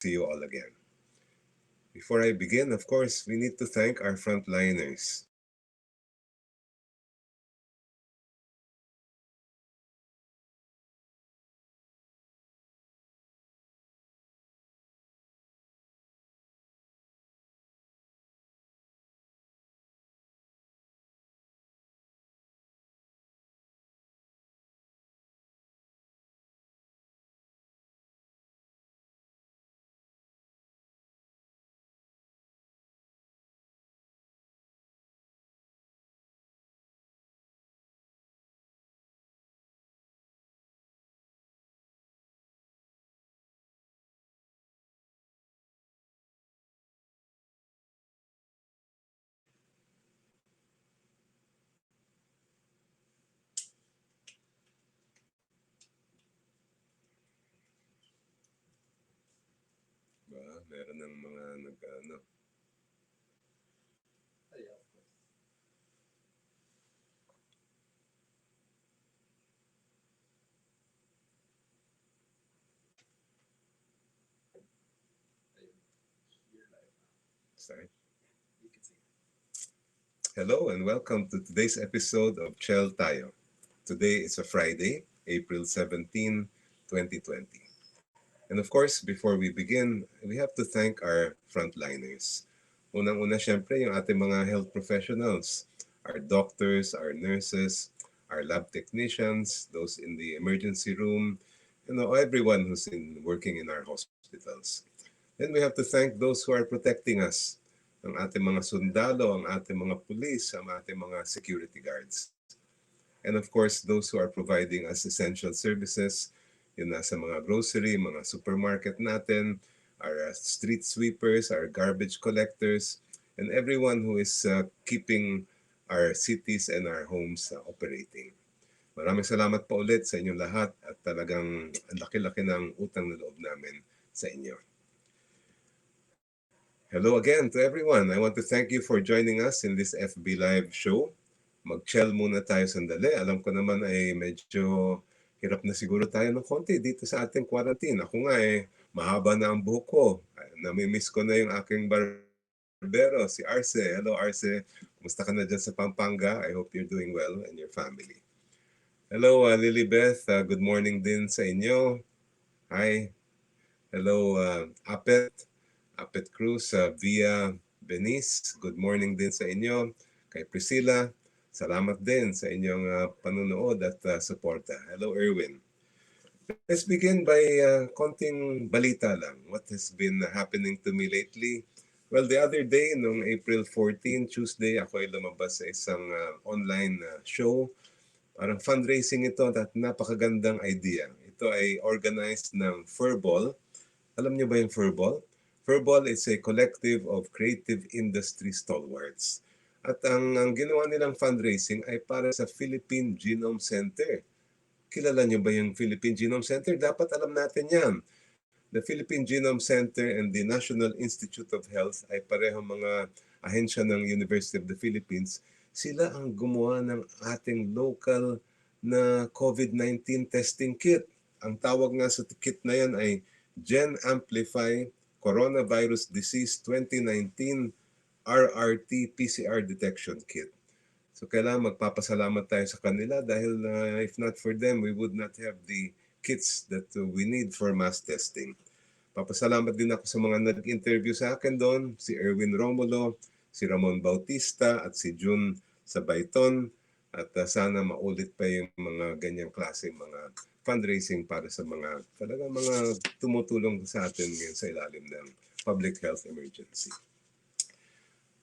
see you all again. Before I begin, of course, we need to thank our frontliners. Meron ng mga nag-ano. Sorry. Hello and welcome to today's episode of Chel Tayo. Today is a Friday, April 17, 2020. And of course, before we begin, we have to thank our frontliners. Unang-una, syempre, yung ating mga health professionals, our doctors, our nurses, our lab technicians, those in the emergency room, everyone who's working in our hospitals. Then we have to thank those who are protecting us, ang ating mga sundalo, ang ating mga police, ang ating mga security guards. And of course, those who are providing us essential services, yun nasa mga grocery, mga supermarket natin, our street sweepers, our garbage collectors, and everyone who is keeping our cities and our homes operating. Maraming salamat pa ulit sa inyong lahat at talagang ang laki-laki ng utang na loob namin sa inyo. Hello again to everyone. I want to thank you for joining us in this FB Live show. Mag-chill muna tayo sandali. Alam ko naman ay medyo hirap na siguro tayo ng konti dito sa ating quarantine. Ako nga mahaba na ang buhok ko. Namimiss ko na yung aking barbero, si Arce. Hello Arce. Kumusta ka na dyan sa Pampanga? I hope you're doing well and your family. Hello Lilibeth. Good morning din sa inyo. Hi. Hello Apet Cruz via Venice. Good morning din sa inyo. Kay Priscilla, salamat din sa inyong panunood at suporta. Hello Erwin. Let's begin by konting balita lang. What has been happening to me lately? Well, the other day, noong April 14, Tuesday, ako ay lumabas sa isang online show. Parang fundraising ito at napakagandang idea. Ito ay organized ng Furball. Alam niyo ba yung Furball? Furball is a collective of creative industry stalwarts. At ang ginawa nilang fundraising ay para sa Philippine Genome Center. Kilala niyo ba yung Philippine Genome Center? Dapat alam natin yan. The Philippine Genome Center and the National Institute of Health ay parehong mga ahensya ng University of the Philippines. Sila ang gumawa ng ating local na COVID-19 testing kit. Ang tawag nga sa kit na yan ay Gen Amplify Coronavirus Disease 2019 RRT-PCR Detection Kit. So kailangan magpapasalamat tayo sa kanila dahil if not for them, we would not have the kits that we need for mass testing. Papasalamat din ako sa mga nag-interview sa akin doon, si Erwin Romulo, si Ramon Bautista at si June Sabayton. At sana maulit pa yung mga ganyang klase mga fundraising para sa mga talagang mga tumutulong sa atin ngayon sa ilalim ng public health emergency.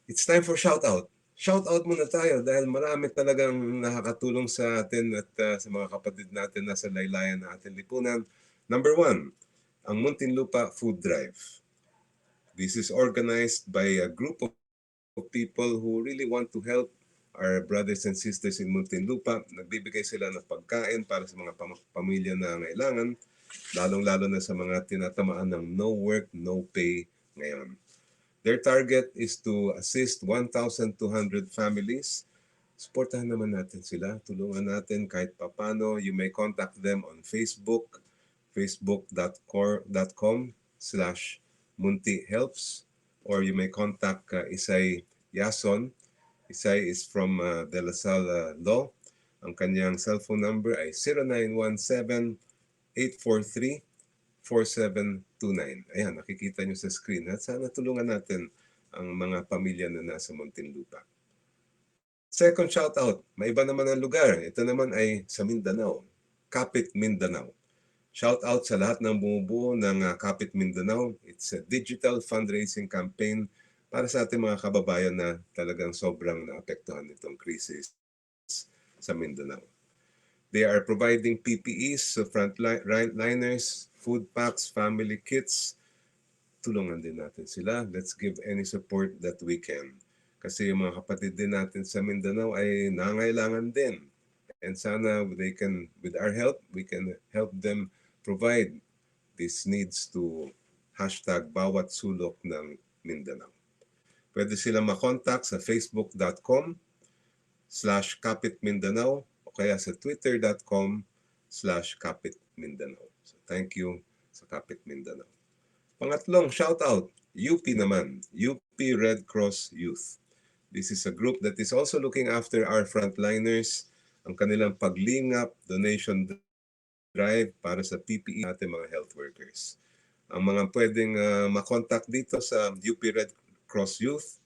It's time for shout out. Shout out muna tayo dahil marami talagang nakakatulong sa atin at sa mga kapatid natin na sa laylayan na ating lipunan. Number 1, ang Muntinlupa Food Drive. This is organized by a group of people who really want to help our brothers and sisters in Muntinlupa. Nagbibigay sila ng pagkain para sa mga pamilya na ngailangan, lalong-lalo na sa mga tinatamaan ng no work, no pay ngayon. Their target is to assist 1,200 families. Supportahan naman natin sila. Tulungan natin kahit papano. You may contact them on Facebook, facebook.com/Muntinlupa Munti Helps, or you may contact Isay Yason. Isay is from De La Salle Law. Ang kanyang cellphone number ay 0917-843-4729. Ayan, nakikita nyo sa screen. At sana tulungan natin ang mga pamilya na nasa Muntinlupa. Second shout out, may iba naman ang lugar. Ito naman ay sa Mindanao, Kapit Mindanao. Shout out sa lahat ng bumubuo ng Kapit Mindanao. It's a digital fundraising campaign para sa ating mga kababayan na talagang sobrang naapektuhan nitong krisis sa Mindanao. They are providing PPEs, so frontliners, food packs, family kits. Tulungan din natin sila. Let's give any support that we can. Kasi yung mga kapatid din natin sa Mindanao ay nangailangan din. And sana they can, with our help, we can help them provide these needs to hashtag bawat sulok ng Mindanao. Pwede sila makontak sa facebook.com/kapitmindanao o kaya sa twitter.com/kapitmindanao. So thank you sa Kapit Mindanao. Pangatlong shoutout, UP naman, UP Red Cross Youth. This is a group that is also looking after our frontliners, ang kanilang paglingap, donation drive para sa PPE ating mga health workers. Ang mga pwedeng makontak dito sa UP Red Cross Youth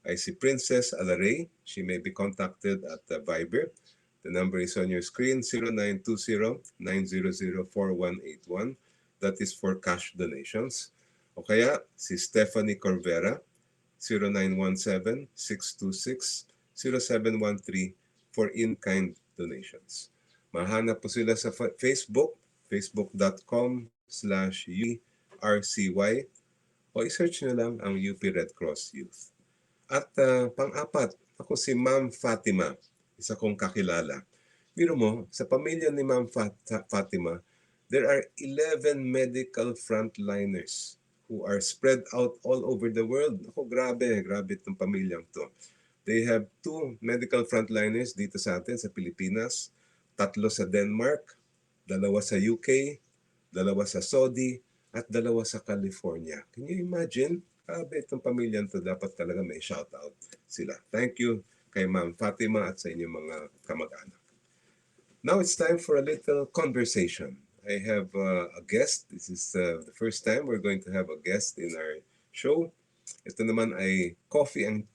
ay si Princess Alaray. She may be contacted at Viber. The number is on your screen, 0920-900-4181. That is for cash donations. O kaya si Stephanie Corvera, 0917-626-0713 for in-kind donations. Mahanap po sila sa Facebook, facebook.com/URCY o i-search nyo lang ang UP Red Cross Youth. At pang-apat, ako si Ma'am Fatima, isa kong kakilala. Biro mo, sa pamilya ni Ma'am Fatima, there are 11 medical frontliners who are spread out all over the world. Ako, grabe itong pamilyang to. They have 2 medical frontliners dito sa atin sa Pilipinas, 3 sa Denmark, 2 sa UK, 2 sa Saudi, at 2 sa California. Can you imagine? Grabe itong pamilyang to. Dapat talaga may shoutout sila. Thank you kay Ma'am Fatima at sa inyong mga kamag-anak. Now it's time for a little conversation. I have a guest. This is the first time we're going to have a guest in our show. Ito naman ay Coffee and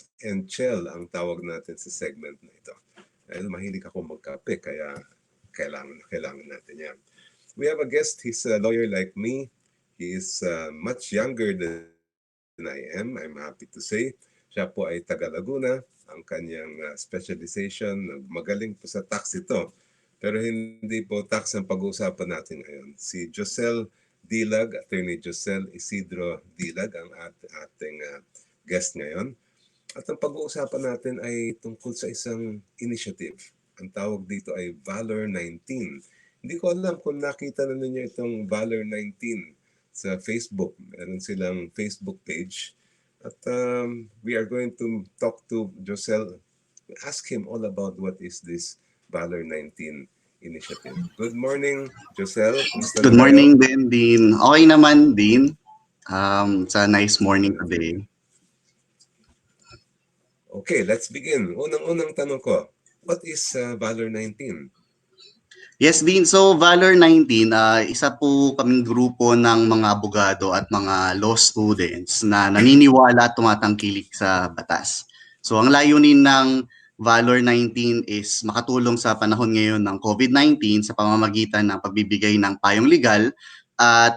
Chel ang tawag natin sa segment na ito. Dahil mahilig ako magkape, kaya kailangan natin yan. We have a guest. He's a lawyer like me. He is much younger than I am, I'm happy to say. Siya po ay taga Laguna. Ang kanyang specialization, magaling po sa tax ito. Pero hindi po tax ang pag-uusapan natin ngayon. Si Josel Dilag, Attorney Josel Isidro Dilag, ang ating guest ngayon. At ang pag-uusapan natin ay tungkol sa isang initiative. Ang tawag dito ay Valor 19. Hindi ko alam kung nakita na ninyo itong Valor 19 sa Facebook. Meron silang Facebook page. At we are going to talk to Josel, ask him all about what is this Valor 19 initiative. Good morning, Josel. Good morning din, Dean. Okay naman, Dean. It's a nice morning today. Okay, let's begin. Unang tanong ko, what is Valor 19? Yes, Dean. So, Valor 19, isa po kaming grupo ng mga abogado at mga law students na naniniwala at tumatangkilik sa batas. So, ang layunin ng Valor 19 is makatulong sa panahon ngayon ng COVID-19 sa pamamagitan ng pagbibigay ng payong legal at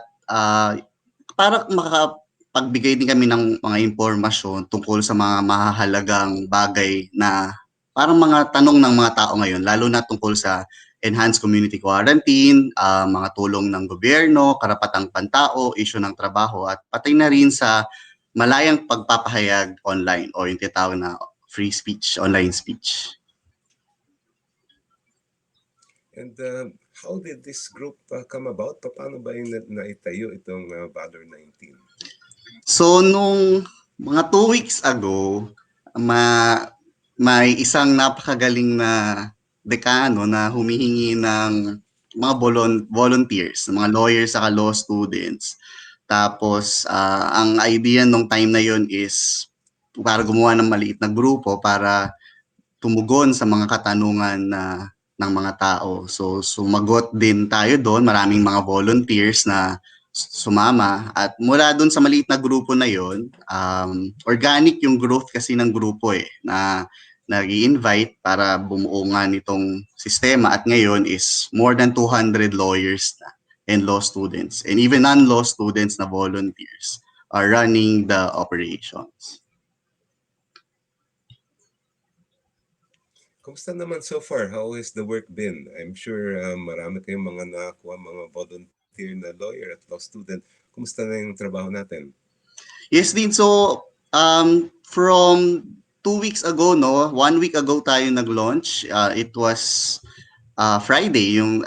para makapagbigay din kami ng mga impormasyon tungkol sa mga mahahalagang bagay na parang mga tanong ng mga tao ngayon, lalo na tungkol sa enhanced community quarantine, mga tulong ng gobyerno, karapatang pantao, issue ng trabaho, at pati na rin sa malayang pagpapahayag online o yung tinatawag na free speech, online speech. And how did this group come about? Paano ba yung naitayo itong Valor 19? So, nung mga 2 weeks ago, may isang napakagaling na dekano na humihingi ng mga volunteers, mga lawyers saka law students Tapos ang idea nung time na yun is para gumawa ng maliit na grupo para tumugon sa mga katanungan ng mga tao. So sumagot din tayo doon, maraming mga volunteers na sumama at mula doon sa maliit na grupo na yon, organic yung growth kasi ng grupo na nag-i-invite para bumuo nga nitong sistema at ngayon is more than 200 lawyers na and law students and even non-law students na volunteers are running the operations. Kumusta naman so far? How has the work been? I'm sure marami kayong mga nakakuha, mga volunteer na lawyer at law student. Kumusta na yung trabaho natin? Yes din. So, from 2 weeks ago, no, 1 week ago tayo nag-launch. It was Friday, yung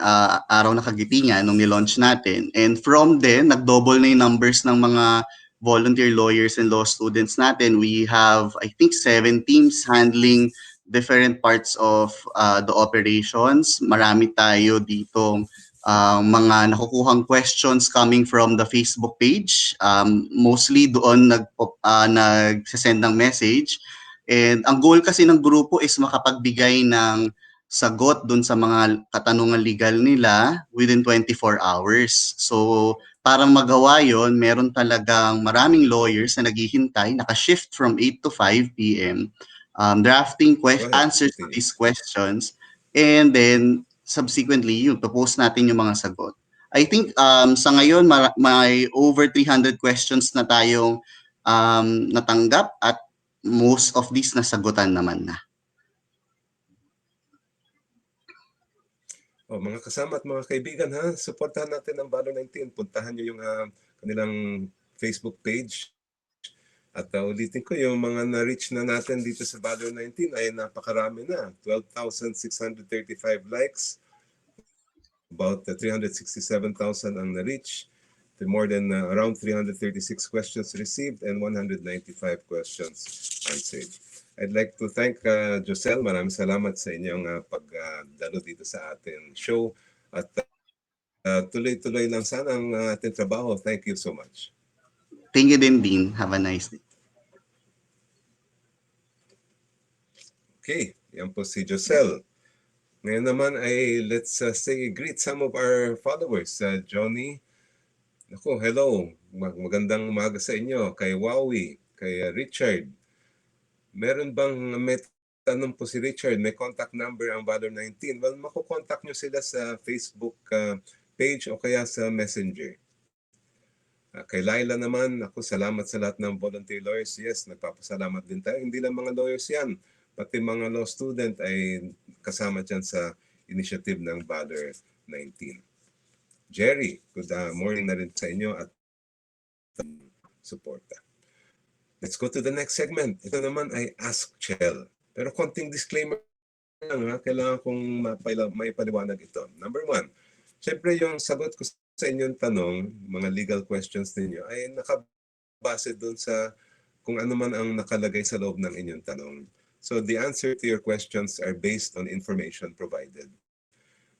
araw na kagitingan nung nilaunch natin. And from then, nag-double na yung numbers ng mga volunteer lawyers and law students natin. We have, I think, 7 teams handling different parts of the operations. Marami tayo dito mga nakukuhang questions coming from the Facebook page. Mostly doon nagsasend ng message. And ang goal kasi ng grupo is makapagbigay ng sagot doon sa mga katanungan legal nila within 24 hours. So, para magawa yon, meron talagang maraming lawyers na naghihintay, naka-shift from 8 to 5 p.m. Drafting Go ahead, answers to continue. these questions, and then subsequently, yun, propose natin yung mga sagot. I think sa ngayon, may over 300 questions na tayong natanggap at most of these nasagutan naman na. Mga kasama at mga kaibigan, ha, supportahan natin ang Valor 19. Puntahan nyo yung kanilang Facebook page. At ulitin ko, yung mga na-reach na natin dito sa Valor 19 ay napakarami na. 12,635 likes, about 367,000 ang na-reach, more than around 336 questions received and 195 questions answered. I'd like to thank Chel. Maraming salamat sa inyong pagdalo dito sa ating show. At tuloy-tuloy lang sana ang ating trabaho. Thank you so much. Thank you din, Dean. Have a nice day. Okay, yan po si Chel. Ngayon naman ay let's say greet some of our followers. Johnny, ako, hello. Magandang umaga sa inyo. Kay Wowie, kay Richard. Meron bang may tanong po si Richard, may contact number ang Valor 19? Well, makukontak nyo sila sa Facebook page o kaya sa Messenger. Kay Laila naman, ako, salamat sa lahat ng volunteer lawyers. Yes, nagpapasalamat din tayo. Hindi lang mga lawyers yan, pati mga law student ay kasama dyan sa initiative ng Valor 19. Jerry, good morning na rin sa inyo at suporta. Let's go to the next segment. Ito naman ay Ask Chel. Pero konting disclaimer lang, kailangan kong may paliwanag ito. Number one, syempre yung sagot ko sa inyong tanong, mga legal questions ninyo, ay nakabase doon sa kung ano man ang nakalagay sa loob ng inyong tanong. So the answer to your questions are based on information provided.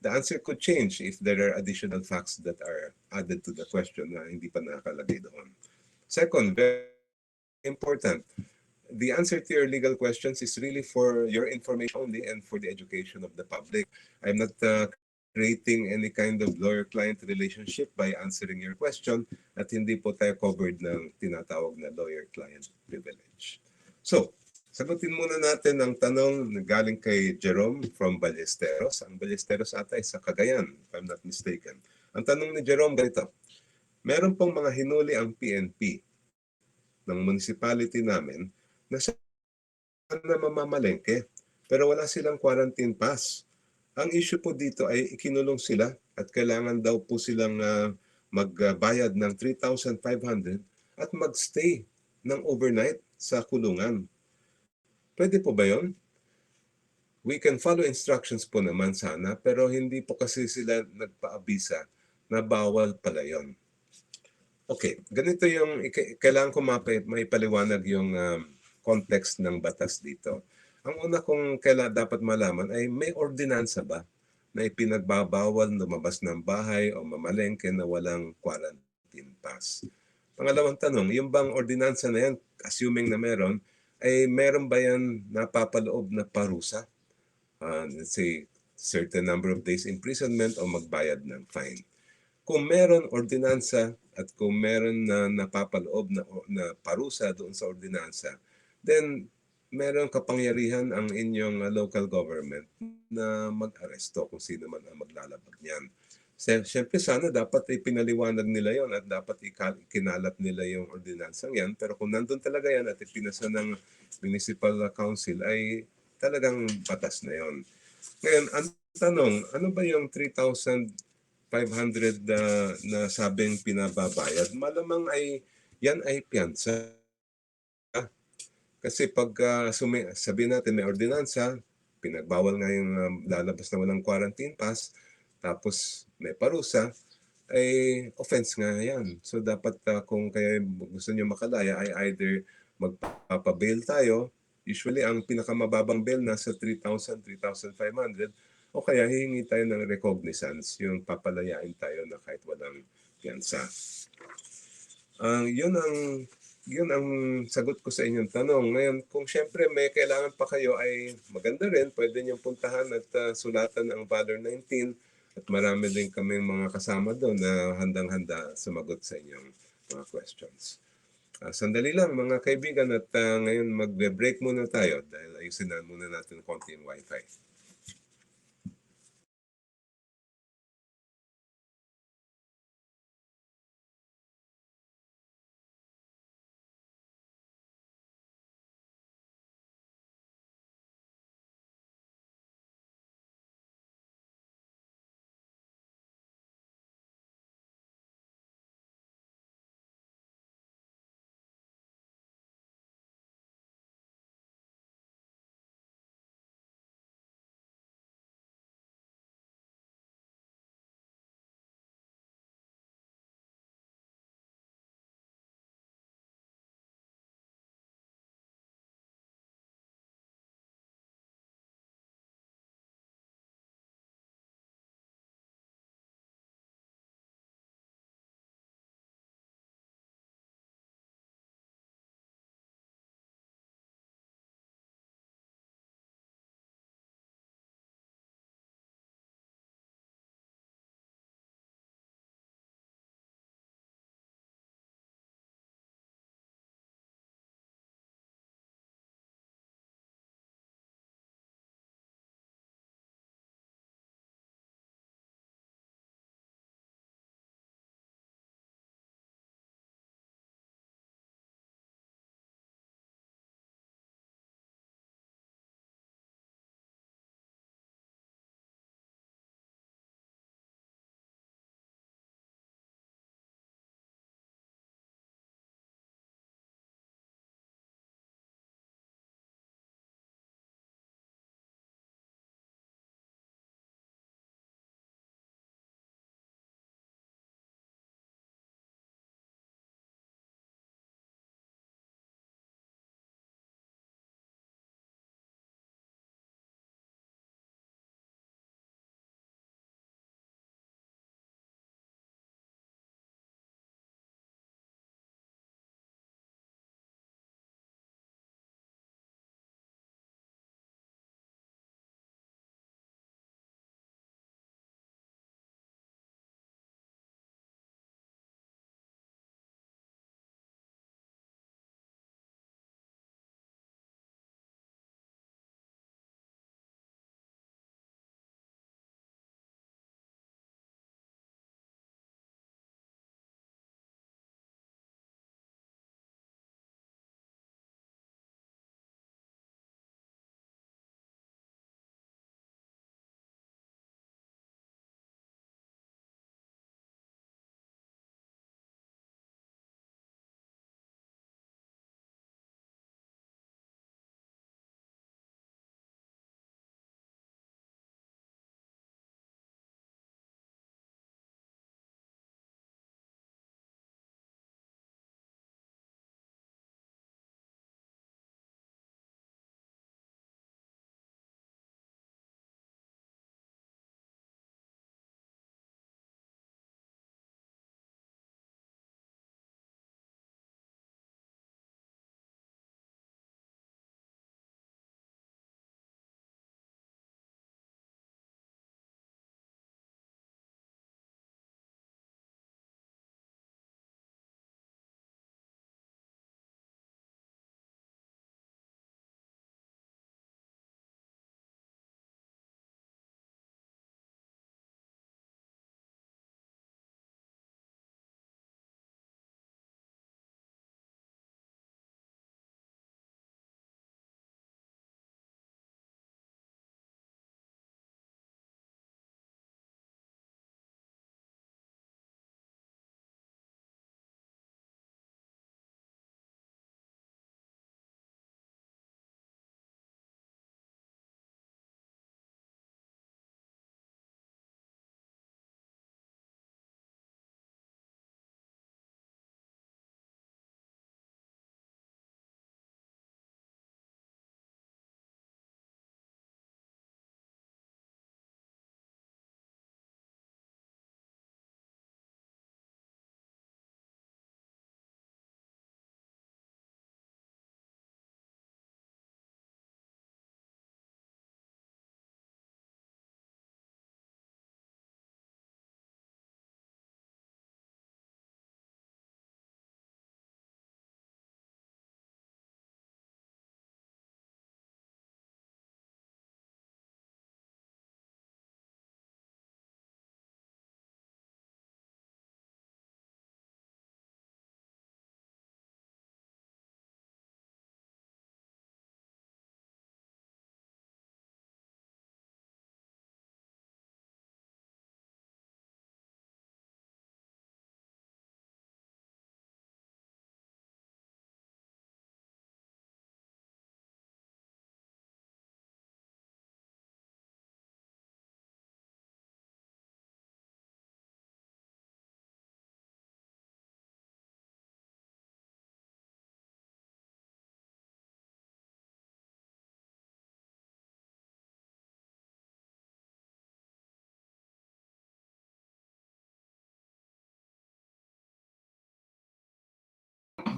The answer could change if there are additional facts that are added to the question na hindi pa nakalagay doon. Second, very important, the answer to your legal questions is really for your information only and for the education of the public. I'm not creating any kind of lawyer-client relationship by answering your question at hindi po tayo covered ng tinatawag na lawyer-client privilege. So, sagutin muna natin ang tanong na galing kay Jerome from Ballesteros. Ang Ballesteros ata ay sa Cagayan, if I'm not mistaken. Ang tanong ni Jerome ganito, meron pong mga hinuli ang PNP ng municipality namin na sana mamamalengke pero wala silang quarantine pass. Ang issue po dito ay ikinulong sila at kailangan daw po silang magbayad ng 3,500 at magstay ng overnight sa kulungan. Pwede po ba yon? We can follow instructions po naman sana pero hindi po kasi sila nagpaabisa na bawal pala yon. Okay, ganito yung kailangan ko maipaliwanag yung context ng batas dito. Ang una kong dapat malaman ay may ordinansa ba na ipinagbabawal lumabas ng bahay o mamalengke na walang quarantine pass. Pangalawang tanong, yung bang ordinansa na yan, assuming na meron ba yan napapaloob na parusa? Let's say, certain number of days imprisonment o magbayad ng fine. Kung meron ordinansa at kung meron na napapaloob na parusa doon sa ordinansa, then meron kapangyarihan ang inyong local government na mag-aresto kung sino man ang maglalabag niyan. Siyempre sana dapat ipinaliwanag nila yon at dapat ikinalat nila yung ordinansang yan. Pero kung nandun talaga yan at ipinasa ng municipal council ay talagang batas na yon. Ngayon, ang tanong, ano ba yung 3,500 na sabing pinababayad? Malamang ay yan ay piyansa. Kasi pag sabihin natin may ordinansa, pinagbawal nga yung lalabas na walang quarantine pass, tapos may parusa, ay offense nga yan. So dapat kung kaya gusto nyo makalaya ay either magpapabail tayo, usually ang pinakamababang bail nasa 3,000, 3,500, o kaya hihingi tayo ng recognizance, yung papalayain tayo na kahit walang piyansa. Yun ang sagot ko sa inyong tanong. Ngayon, kung syempre may kailangan pa kayo ay maganda rin, pwede niyong puntahan at sulatan ang Valor 19 at marami din kaming mga kasama doon na handang-handa sumagot sa inyong mga questions. Sandali lang mga kaibigan at ngayon magbe-break muna tayo dahil ayusin na muna natin konti yung wifi.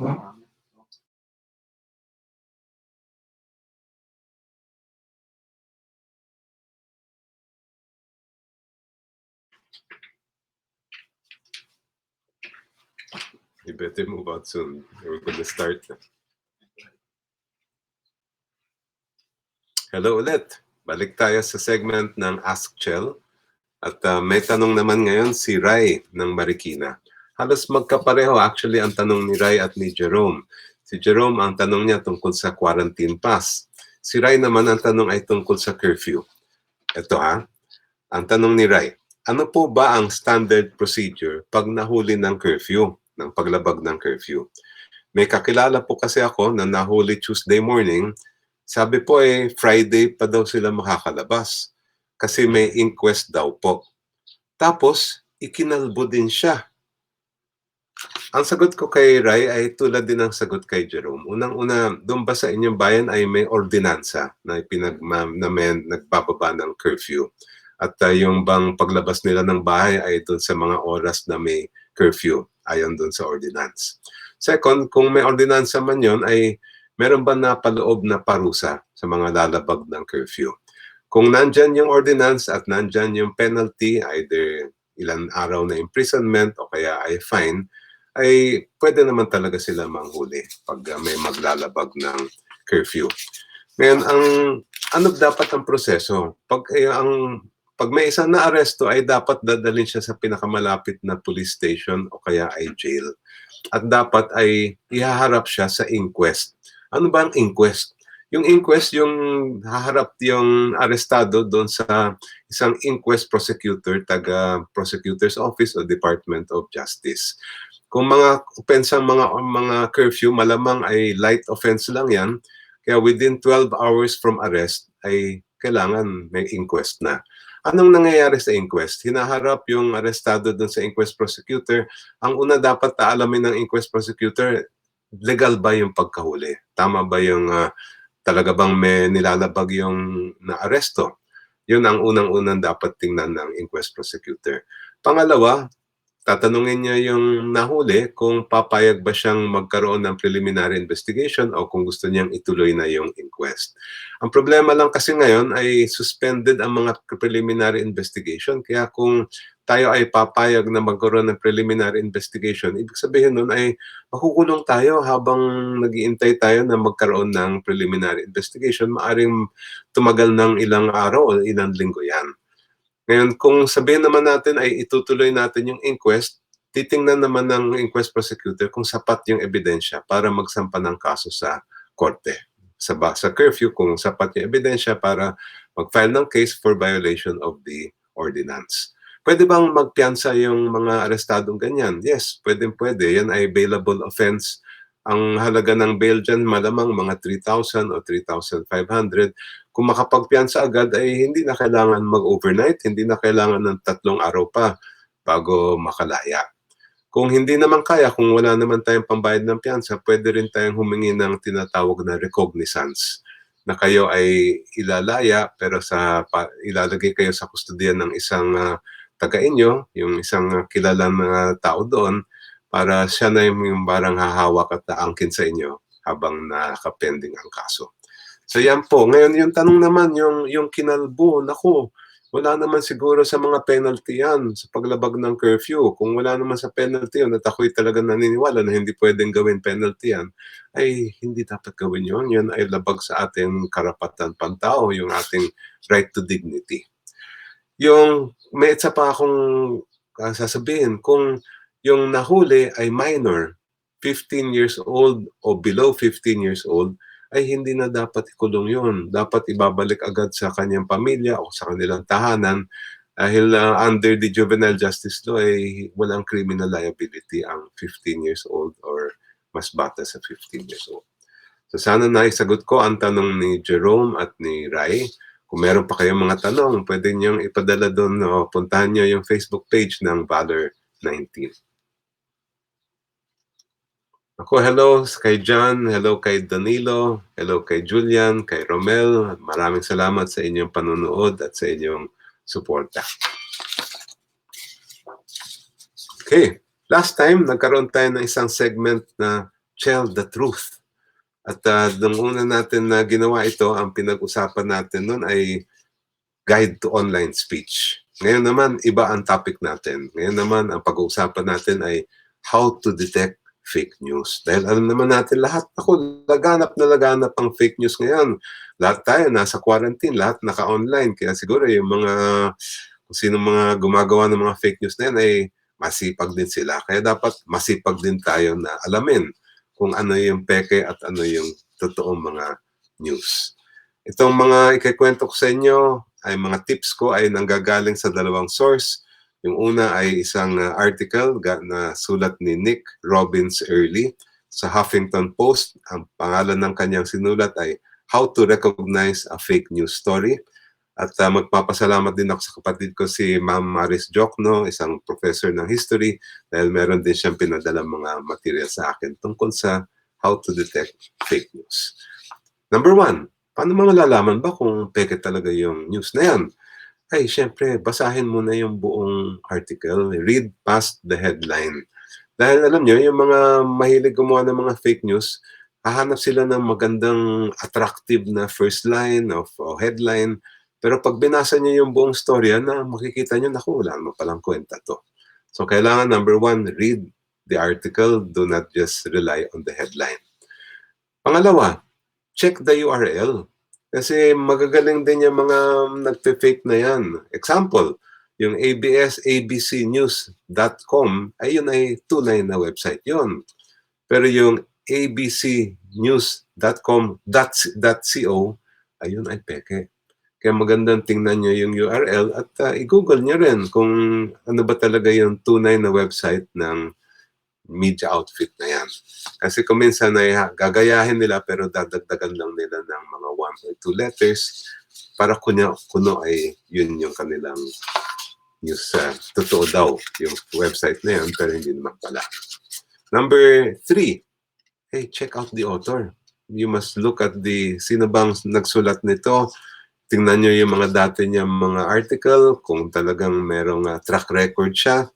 You better move out soon. We're gonna start. Hello ulit. Balik tayo sa segment ng Ask Chel. At may tanong naman ngayon si Rai ng Marikina. Halos magkapareho actually ang tanong ni Rai at ni Jerome. Si Jerome ang tanong niya tungkol sa quarantine pass. Si Rai naman ang tanong ay tungkol sa curfew. Ito ang tanong ni Rai. Ano po ba ang standard procedure pag nahuli ng curfew, ng paglabag ng curfew? May kakilala po kasi ako na nahuli Tuesday morning. Sabi po Friday pa daw sila makakalabas kasi may inquest daw po. Tapos, ikinalbo din siya. Ang sagot ko kay Rai ay tulad din ng sagot kay Jerome. Unang-una, doon ba sa inyong bayan ay may ordinansa na nagbababa ng curfew? At yung bang paglabas nila ng bahay ay doon sa mga oras na may curfew, ayon doon sa ordinance. Second, kung may ordinansa man yon ay meron ba napaloob na parusa sa mga lalabag ng curfew? Kung nandyan yung ordinance at nandyan yung penalty, either ilang araw na imprisonment o kaya ay fine, ay pwede naman talaga sila manghuli pag may maglalabag ng curfew. Ngayon, ano dapat ang proseso? Pag may isang naaresto ay dapat dadalhin siya sa pinakamalapit na police station o kaya ay jail. At dapat ay ihaharap siya sa inquest. Ano ba ang inquest? Yung inquest, yung haharap yung arestado doon sa isang inquest prosecutor, taga prosecutor's office o Department of Justice. Kung mga opensang mga curfew, malamang ay light offense lang yan. Kaya within 12 hours from arrest ay kailangan may inquest na. Anong nangyayari sa inquest? Hinaharap yung arestado doon sa inquest prosecutor. Ang una dapat alamin ng inquest prosecutor, legal ba yung pagkahuli? Tama ba yung talaga bang may nilalabag yung naaresto? Yun ang unang-unang dapat tingnan ng inquest prosecutor. Pangalawa, tatanungin niya yung nahuli kung papayag ba siyang magkaroon ng preliminary investigation o kung gusto niyang ituloy na yung inquest. Ang problema lang kasi ngayon ay suspended ang mga preliminary investigation. Kaya kung tayo ay papayag na magkaroon ng preliminary investigation, ibig sabihin nun ay makukulong tayo habang nag-iintay tayo na magkaroon ng preliminary investigation. Maaring tumagal ng ilang araw o ilang linggo yan. Ngayon, kung sabihin naman natin ay itutuloy natin yung inquest, titingnan naman ng inquest prosecutor kung sapat yung ebidensya para magsampa ng kaso sa korte. Sa curfew, kung sapat yung ebidensya para mag-file ng case for violation of the ordinance. Pwede bang magpiyansa yung mga arestadong ganyan? Yes, pwede. Yan ay bailable offense. Ang halaga ng bail dyan, malamang mga 3,000 o 3,500. Kung makapagpiyansa agad ay hindi na kailangan mag-overnight, hindi na kailangan ng 3 araw pa bago makalaya. Kung hindi naman kaya, kung wala naman tayong pambayad ng piyansa, pwede rin tayong humingi ng tinatawag na recognizance na kayo ay ilalaya pero ilalagay kayo sa kustodiyan ng isang taga-inyo, yung isang kilalang tao doon para siya na yung barang hahawak at aangkin sa inyo habang nakapending ang kaso. So yan po. Ngayon yung tanong naman, yung kinalbo, naku, wala naman siguro sa mga penalty yan sa paglabag ng curfew. Kung wala naman sa penalty yun at ako'y talaga naniniwala na hindi pwedeng gawin penalty yan, ay hindi dapat gawin yun. Yun ay labag sa ating karapatan pantao, yung ating right to dignity. May isa pa akong sasabihin, kung yung nahuli ay minor, 15 years old o below 15 years old, ay hindi na dapat ikulong yun. Dapat ibabalik agad sa kanyang pamilya o sa kanilang tahanan dahil under the juvenile justice law ay walang criminal liability ang 15 years old or mas bata sa 15 years old. So sana naisagot ko ang tanong ni Jerome at ni Rai. Kung meron pa kayong mga tanong, pwede niyong ipadala doon o puntahan niyo yung Facebook page ng Valor 19. Ako, hello kay John, hello kay Danilo, hello kay Julian, kay Romel. Maraming salamat sa inyong panunood at sa inyong suporta. Okay, last time nagkaroon tayo ng isang segment na Chel, the truth. At nung una natin na ginawa ito, ang pinag-usapan natin nun ay guide to online speech. Ngayon naman, iba ang topic natin. Ngayon naman, ang pag-uusapan natin ay how to detect fake news. Dahil alam naman natin lahat, ako, laganap ang fake news ngayon. Lahat tayo nasa quarantine, lahat naka-online. Kaya siguro yung mga, kung sino mga gumagawa ng mga fake news na yan ay masipag din sila. Kaya dapat masipag din tayo na alamin kung ano yung peke at ano yung totoong mga news. Itong mga ikikwento ko sa inyo ay mga tips ko ay nanggagaling sa dalawang source. Yung una ay isang article na sulat ni Nick Robbins Early sa Huffington Post. Ang pangalan ng kanyang sinulat ay How to Recognize a Fake News Story. At magpapasalamat din ako sa kapatid ko si Ma'am Maris Diokno, isang professor ng history, dahil meron din siyang pinadalang mga material sa akin tungkol sa how to detect fake news. Number one, paano mo malalaman ba kung peke talaga yung news na yan? Ay, syempre, basahin mo na yung buong article. Read past the headline. Dahil alam nyo, yung mga mahilig gumawa ng mga fake news, hahanap sila ng magandang attractive na first line o headline. Pero pag binasa nyo yung buong storya na makikita nyo, naku, wala naman palang kwenta to. So kailangan, number one, read the article. Do not just rely on the headline. Pangalawa, check the URL. Kasi magagaling din yung mga nagpe-fake na yan. Example, yung abcnews.com ay yun ay tunay na website yun. Pero yung abcnews.com.co ayun ay peke. Kaya magandang tingnan nyo yung URL at i-google nyo rin kung ano ba talaga yung tunay na website ng media outfit na yan. Kasi kung minsan ay gagayahin nila pero dadagdagan lang nila ng mga 1 or 2 letters para kuno ay yun yung kanilang news. Totoo daw yung website na yan pero hindi naman pala. Number 3, hey, check out the author. You must look at sino bang nagsulat nito. Tingnan nyo yung mga dati niya mga article, kung talagang merong track record siya.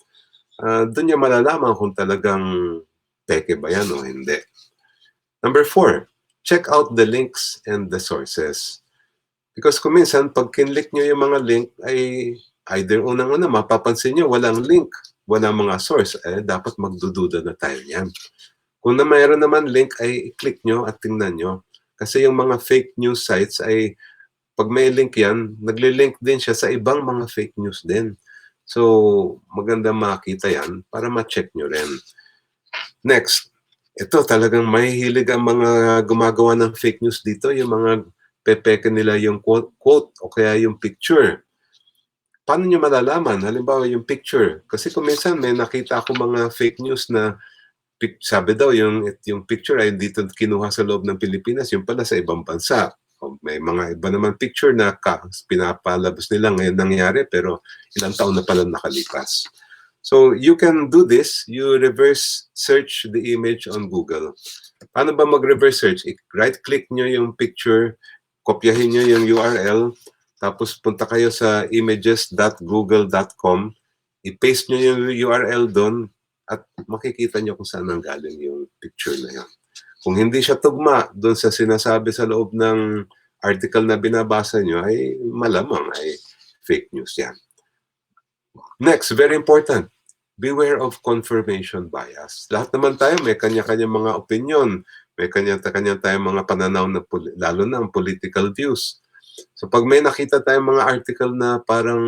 Doon niya malalaman kung talagang peke ba yan o hindi. Number 4, check out the links and the sources. Because kung minsan, pag kinlik nyo yung mga link, ay either unang-una, mapapansin nyo, walang link, walang mga source, dapat magdududa na tayo niyan. Kung na mayroon naman link, ay i-click nyo at tingnan nyo. Kasi yung mga fake news sites ay, pag may link yan, nagle-link din siya sa ibang mga fake news din. So, maganda makita yan para ma-check nyo rin. Next, ito talagang mahihilig ang mga gumagawa ng fake news dito, yung mga pepeke nila yung quote o kaya yung picture. Paano nyo malalaman? Halimbawa yung picture. Kasi kung minsan may nakita ako mga fake news na sabi daw yung picture ay dito kinuha sa loob ng Pilipinas, yung pala sa ibang bansa. May mga iba naman picture na pinapalabas nila ngayon nangyari pero ilang taon na pala nakalipas. So you can do this, you reverse search the image on Google. Paano ba mag-reverse search? Right-click nyo yung picture, kopyahin nyo yung URL, tapos punta kayo sa images.google.com, i-paste nyo yung URL doon, at makikita nyo kung saan nanggaling yung picture na yan. Kung hindi siya tugma doon sa sinasabi sa loob ng article na binabasa nyo, ay malamang ay fake news yan. Next, very important, beware of confirmation bias. Lahat naman tayo may kanya-kanya mga opinion, may kanya-kanya tayong mga pananaw, na lalo na ang political views. So pag may nakita tayong mga article na parang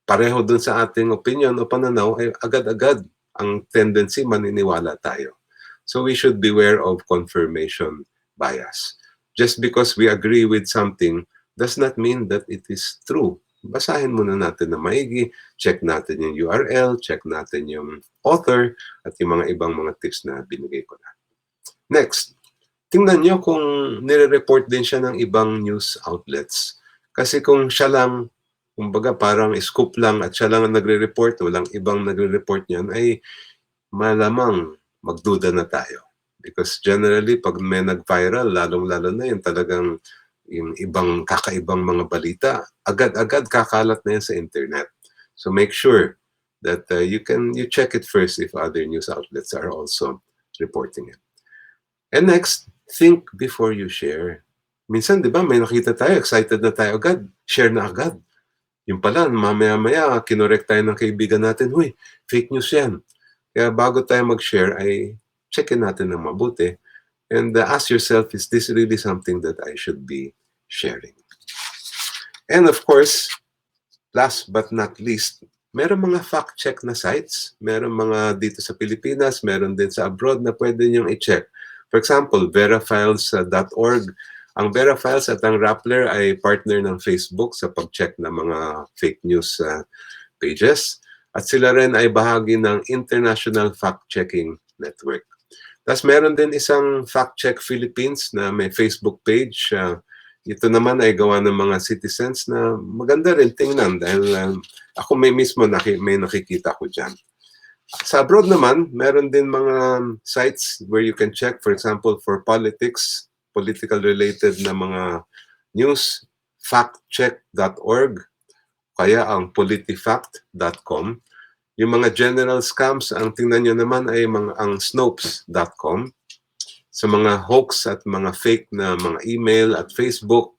pareho dun sa ating opinion o pananaw, ay agad-agad ang tendency maniniwala tayo. So we should beware of confirmation bias. Just because we agree with something does not mean that it is true. Basahin muna natin na maigi, check natin yung URL, check natin yung author, at yung mga ibang mga tips na binigay ko na. Next, tingnan nyo kung nire-report din siya ng ibang news outlets. Kasi kung siya lang, kumbaga parang scoop lang at siya lang ang nagre-report, walang ibang nagre-report niyan, ay malamang magduda na tayo. Because generally, pag may nag-viral, lalong-lalo na yun, talagang yung kakaibang mga balita, agad-agad kakalat na yan sa internet. So make sure that you check it first if other news outlets are also reporting it. And next, think before you share. Minsan, di ba, may nakita tayo, excited na tayo agad, share na agad. Yung pala, mamaya-maya, kinorek tayo ng kaibigan natin, huy, fake news yan. Kaya bago tayo mag-share, ay checkin natin ng mabuti. And ask yourself, is this really something that I should be sharing? And of course, last but not least, meron mga fact-check na sites. Meron mga dito sa Pilipinas, meron din sa abroad na pwede niyong i-check. For example, verafiles.org. Ang Verafiles at ang Rappler ay partner ng Facebook sa pag-check ng mga fake news pages. At sila rin ay bahagi ng International Fact-Checking Network. Tapos meron din isang Fact Check Philippines na may Facebook page. Ito naman ay gawa ng mga citizens na maganda rin tingnan dahil ako mismo may nakikita ko dyan. Sa abroad naman, meron din mga sites where you can check, for example, for politics, political-related na mga news, factcheck.org, kaya ang politifact.com. Yung mga general scams, ang tingnan nyo naman ay ang snopes.com. Sa mga hoax at mga fake na mga email at Facebook,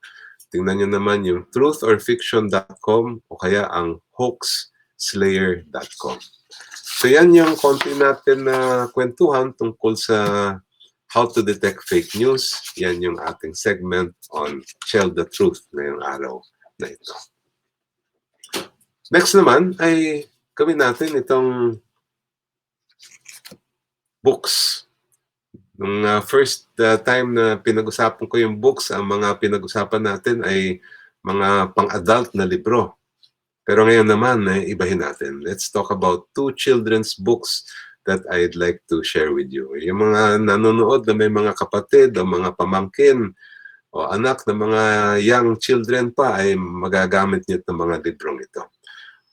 tingnan nyo naman yung truthodfiction.com o kaya ang hoaxslayer.com. So yan yung konti natin na kwentuhan tungkol sa how to detect fake news. Yan yung ating segment on Chel the Truth ngayong araw na ito. Next naman ay gawin natin itong books. Nung first time na pinag-usapan ko yung books, ang mga pinag-usapan natin ay mga pang-adult na libro. Pero ngayon naman, ibahin natin. Let's talk about 2 children's books that I'd like to share with you. Yung mga nanonood na may mga kapatid o mga pamangkin o anak na mga young children pa ay magagamit niyo itong mga librong ito.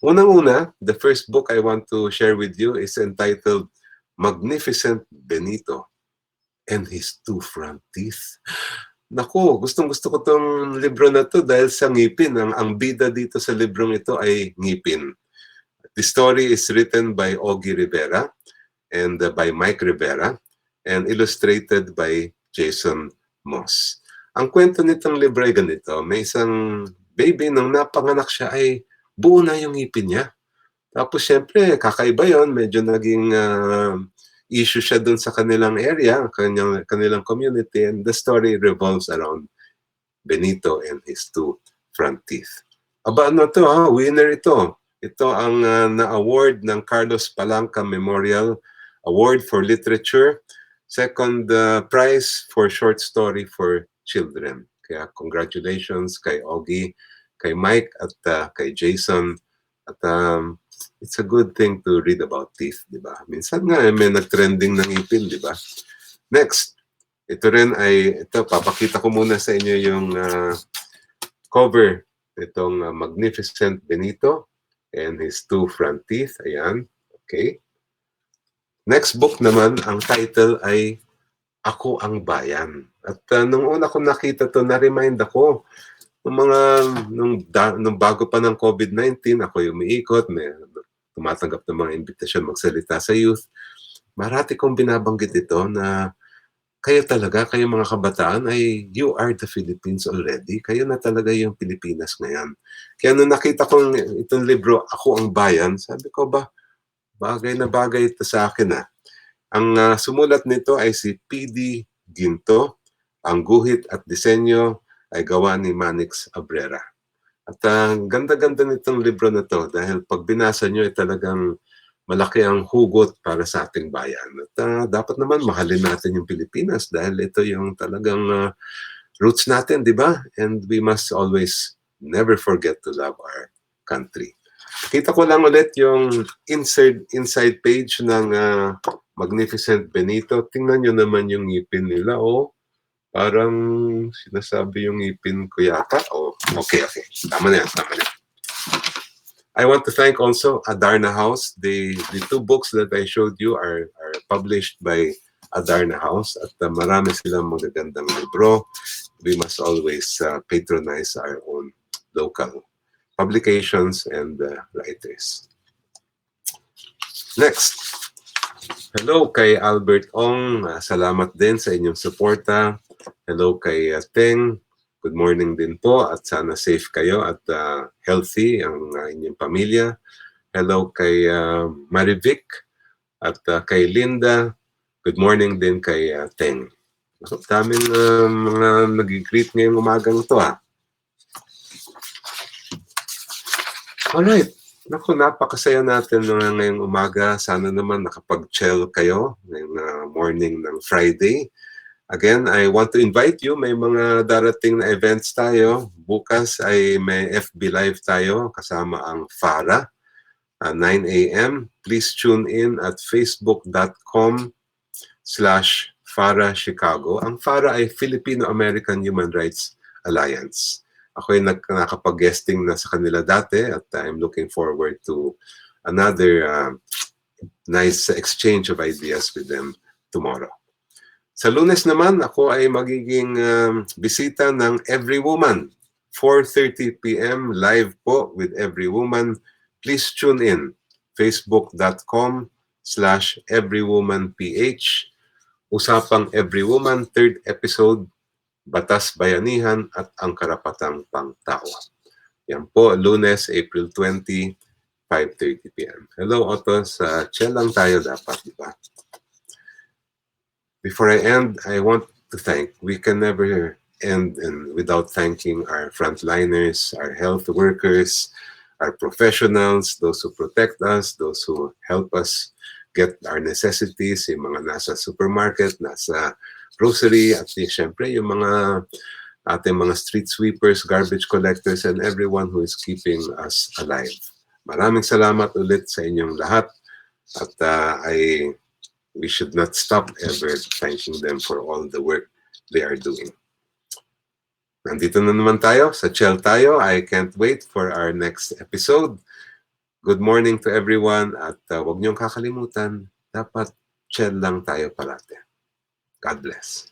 Unang-una, the first book I want to share with you is entitled Magnificent Benito and His Two Front Teeth. Naku, gustong-gusto ko tong libro na to dahil sa ngipin. Ang bida dito sa librong ito ay ngipin. The story is written by Ogie Rivera and by Mike Rivera and illustrated by Jason Moss. Ang kwento nitong libro ay ganito. May isang baby, nung napanganak siya ay buo na yung ngipin niya. Tapos syempre, kakaiba yon, medyo naging issue siya dun sa kanilang area, kanilang community, and the story revolves around Benito and his two front teeth. Aba, ano to ha? Winner ito. Ito ang na-award ng Carlos Palanca Memorial Award for Literature. Second prize for short story for children. Kaya congratulations kay Ogie, kay Mike at kay Jason. At it's a good thing to read about teeth, di ba? Minsan nga may nag-trending ng ngipin, di ba? Next, ito rin ay, papakita ko muna sa inyo yung cover itong Magnificent Benito and his two front teeth. Ayan, okay. Next book naman, ang title ay Ako ang Bayan. At nung una ko nakita to, na-remind ako nung bago pa ng COVID-19, ako yung umiikot, may tumatanggap ng mga imbitasyon magsalita sa youth. Marati kong binabanggit ito na kayo talaga, kayo mga kabataan ay you are the Philippines already. Kayo na talaga yung Pilipinas ngayon. Kaya nung nakita ko itong libro, Ako ang Bayan, sabi ko ba, bagay na bagay ito sa akin ah. Ang sumulat nito ay si P.D. Ginto. Ang guhit at disenyo ay gawa ni Manix Abrera. At ganda-ganda nitong libro na to dahil pag binasa nyo ay talagang malaki ang hugot para sa ating bayan. At dapat naman mahalin natin yung Pilipinas dahil ito yung talagang roots natin, di ba? And we must always never forget to love our country. Kita ko lang ulit yung inside page ng Magnificent Benito. Tingnan nyo naman yung ngipin nila. Oh, parang sinasabi yung ngipin ko yata. Oh, okay. Tama na yan. I want to thank also Adarna House. The two books that I showed you are published by Adarna House. At marami silang magagandang libro. We must always patronize our own local publications and writers. Next, Hello kay Albert Ong. Salamat din sa inyong suporta. Hello kay Teng. Good morning din po at sana safe kayo at healthy ang inyong pamilya. Hello kay Marivic at kay Linda. Good morning din kay Teng. Daming mga nag-greet ngayong umagang to Alright. Naku, napakasaya natin ngayong umaga. Sana naman nakapag-chill kayo ngayong morning ng Friday. Again, I want to invite you. May mga darating na events tayo. Bukas ay may FB Live tayo kasama ang FARA. 9 a.m. Please tune in at facebook.com/FARA Chicago. Ang FARA ay Filipino-American Human Rights Alliance. Ako ay nakapag-guesting na sa kanila dati at I'm looking forward to another nice exchange of ideas with them tomorrow. Sa Lunes naman, ako ay magiging bisita ng Every Woman. 4:30 p.m. live po with Every Woman. Please tune in. facebook.com/everywomanph. Usapang Every Woman, 3rd episode, Batas Bayanihan at ang Karapatang Pangtao. Yan po, Lunes, April 20, 5:30 p.m. Hello, Otto. Sa Chel lang tayo dapat, di ba? Before I end, I want to thank. We can never end without thanking our frontliners, our health workers, our professionals, those who protect us, those who help us get our necessities, yung mga nasa supermarket, nasa grocery, at siyempre yung mga ating mga street sweepers, garbage collectors, and everyone who is keeping us alive. Maraming salamat ulit sa inyong lahat at we should not stop ever thanking them for all the work they are doing. Nandito na naman tayo, sa Chel tayo. I can't wait for our next episode. Good morning to everyone at huwag niyong kakalimutan, dapat Chel lang tayo parate. God bless.